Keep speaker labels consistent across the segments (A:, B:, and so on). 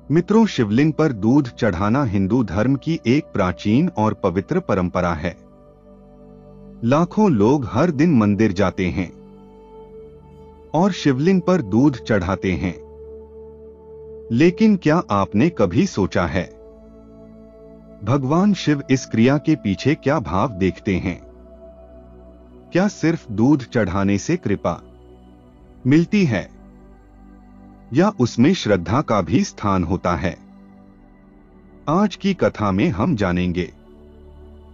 A: मित्रों, शिवलिंग पर दूध चढ़ाना हिंदू धर्म की एक प्राचीन और पवित्र परंपरा है। लाखों लोग हर दिन मंदिर जाते हैं और शिवलिंग पर दूध चढ़ाते हैं। लेकिन क्या आपने कभी सोचा है, भगवान शिव इस क्रिया के पीछे क्या भाव देखते हैं? क्या सिर्फ दूध चढ़ाने से कृपा मिलती है, या उसमें श्रद्धा का भी स्थान होता है? आज की कथा में हम जानेंगे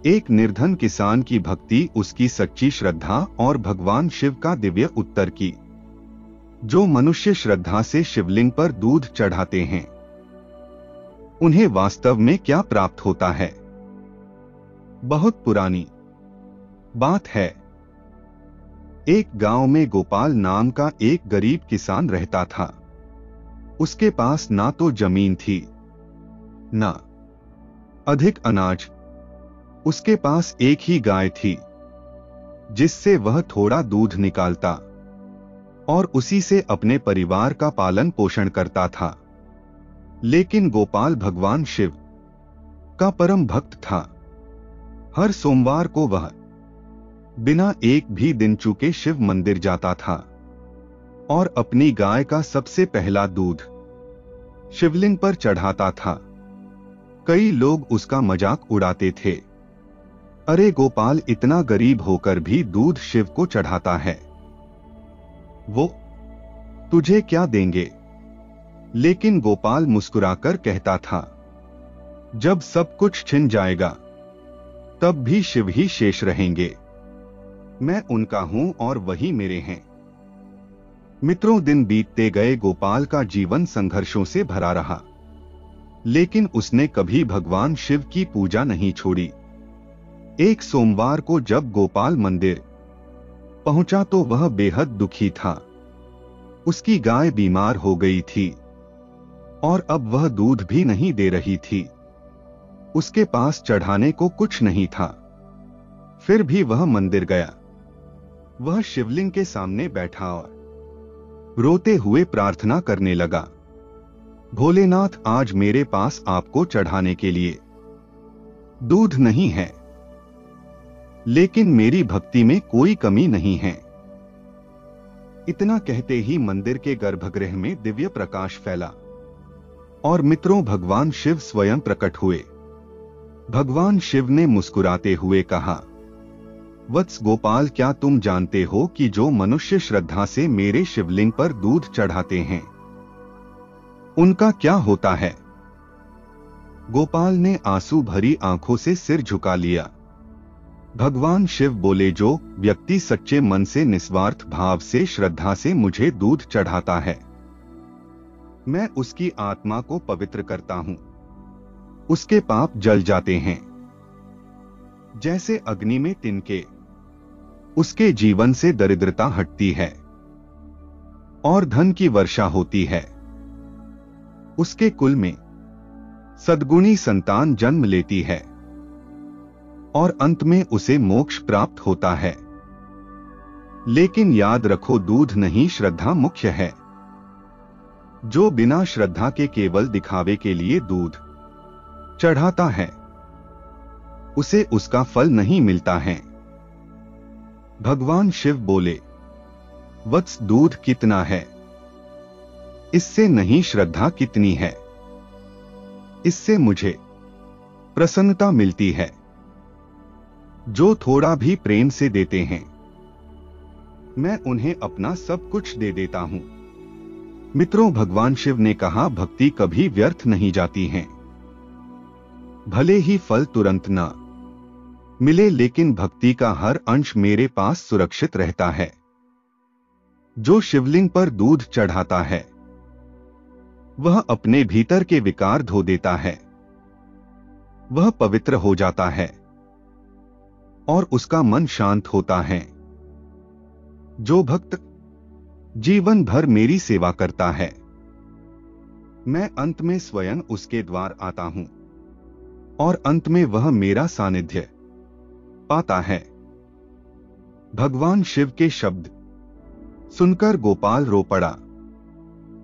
A: एक निर्धन किसान की भक्ति, उसकी सच्ची श्रद्धा और भगवान शिव का दिव्य उत्तर की। जो मनुष्य श्रद्धा से शिवलिंग पर दूध चढ़ाते हैं, उन्हें वास्तव में क्या प्राप्त होता है। बहुत पुरानी बात है। एक गांव में गोपाल नाम का एक गरीब किसान रहता था। उसके पास ना तो जमीन थी, ना अधिक अनाज। उसके पास एक ही गाय थी, जिससे वह थोड़ा दूध निकालता और उसी से अपने परिवार का पालन पोषण करता था। लेकिन गोपाल भगवान शिव का परम भक्त था। हर सोमवार को वह बिना एक भी दिन चूके शिव मंदिर जाता था और अपनी गाय का सबसे पहला दूध शिवलिंग पर चढ़ाता था। कई लोग उसका मजाक उड़ाते थे, अरे गोपाल इतना गरीब होकर भी दूध शिव को चढ़ाता है, वो तुझे क्या देंगे? लेकिन गोपाल मुस्कुराकर कहता था, जब सब कुछ छिन जाएगा तब भी शिव ही शेष रहेंगे। मैं उनका हूं और वही मेरे हैं। मित्रों, दिन बीतते गए। गोपाल का जीवन संघर्षों से भरा रहा, लेकिन उसने कभी भगवान शिव की पूजा नहीं छोड़ी। एक सोमवार को जब गोपाल मंदिर पहुंचा तो वह बेहद दुखी था। उसकी गाय बीमार हो गई थी और अब वह दूध भी नहीं दे रही थी। उसके पास चढ़ाने को कुछ नहीं था। फिर भी वह मंदिर गया। वह शिवलिंग के सामने बैठा और रोते हुए प्रार्थना करने लगा, भोलेनाथ, आज मेरे पास आपको चढ़ाने के लिए दूध नहीं है, लेकिन मेरी भक्ति में कोई कमी नहीं है। इतना कहते ही मंदिर के गर्भगृह में दिव्य प्रकाश फैला और मित्रों, भगवान शिव स्वयं प्रकट हुए। भगवान शिव ने मुस्कुराते हुए कहा, वत्स गोपाल, क्या तुम जानते हो कि जो मनुष्य श्रद्धा से मेरे शिवलिंग पर दूध चढ़ाते हैं, उनका क्या होता है? गोपाल ने आंसू भरी आंखों से सिर झुका लिया। भगवान शिव बोले, जो व्यक्ति सच्चे मन से निस्वार्थ भाव से श्रद्धा से मुझे दूध चढ़ाता है, मैं उसकी आत्मा को पवित्र करता हूं। उसके पाप जल जाते हैं जैसे अग्नि में तिनके। उसके जीवन से दरिद्रता हटती है और धन की वर्षा होती है। उसके कुल में सद्गुणी संतान जन्म लेती है और अंत में उसे मोक्ष प्राप्त होता है। लेकिन याद रखो, दूध नहीं, श्रद्धा मुख्य है। जो बिना श्रद्धा के केवल दिखावे के लिए दूध चढ़ाता है, उसे उसका फल नहीं मिलता है। भगवान शिव बोले, वत्स, दूध कितना है, इससे नहीं श्रद्धा कितनी है। इससे मुझे प्रसन्नता मिलती है। जो थोड़ा भी प्रेम से देते हैं, मैं उन्हें अपना सब कुछ दे देता हूं। मित्रों, भगवान शिव ने कहा, भक्ति कभी व्यर्थ नहीं जाती है। भले ही फल तुरंत ना मिले, लेकिन भक्ति का हर अंश मेरे पास सुरक्षित रहता है। जो शिवलिंग पर दूध चढ़ाता है, वह अपने भीतर के विकार धो देता है। वह पवित्र हो जाता है और उसका मन शांत होता है। जो भक्त जीवन भर मेरी सेवा करता है, मैं अंत में स्वयं उसके द्वार आता हूं और अंत में वह मेरा सानिध्य पाता है। भगवान शिव के शब्द सुनकर गोपाल रो पड़ा।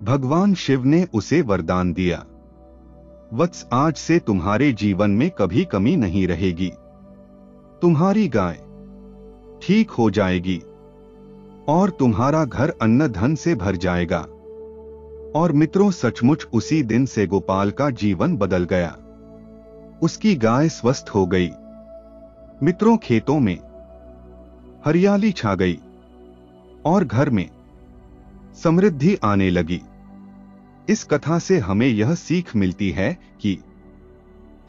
A: भगवान शिव ने उसे वरदान दिया, वत्स, आज से तुम्हारे जीवन में कभी कमी नहीं रहेगी। तुम्हारी गाय ठीक हो जाएगी और तुम्हारा घर अन्न धन से भर जाएगा। और मित्रों, सचमुच उसी दिन से गोपाल का जीवन बदल गया। उसकी गाय स्वस्थ हो गई। मित्रों, खेतों में हरियाली छा गई और घर में समृद्धि आने लगी। इस कथा से हमें यह सीख मिलती है कि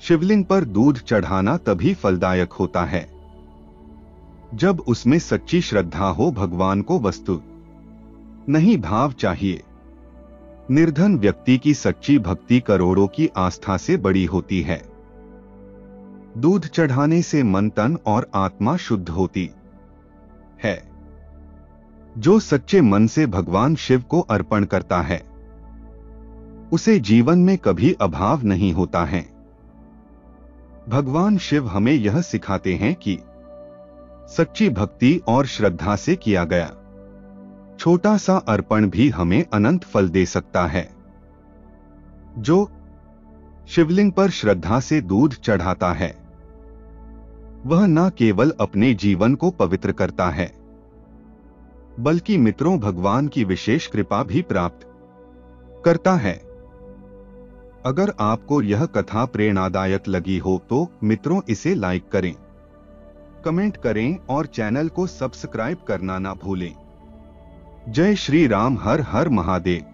A: शिवलिंग पर दूध चढ़ाना तभी फलदायक होता है जब उसमें सच्ची श्रद्धा हो। भगवान को वस्तु नहीं, भाव चाहिए। निर्धन व्यक्ति की सच्ची भक्ति करोड़ों की आस्था से बड़ी होती है। दूध चढ़ाने से मन, तन और आत्मा शुद्ध होती है। जो सच्चे मन से भगवान शिव को अर्पण करता है उसे जीवन में कभी अभाव नहीं होता है। भगवान शिव हमें यह सिखाते हैं कि सच्ची भक्ति और श्रद्धा से किया गया छोटा सा अर्पण भी हमें अनंत फल दे सकता है। जो शिवलिंग पर श्रद्धा से दूध चढ़ाता है वह न केवल अपने जीवन को पवित्र करता है बल्कि मित्रों, भगवान की विशेष कृपा भी प्राप्त करता है। अगर आपको यह कथा प्रेरणादायक लगी हो तो मित्रों इसे लाइक करें, कमेंट करें और चैनल को सब्सक्राइब करना ना भूलें। जय श्री राम। हर हर महादेव।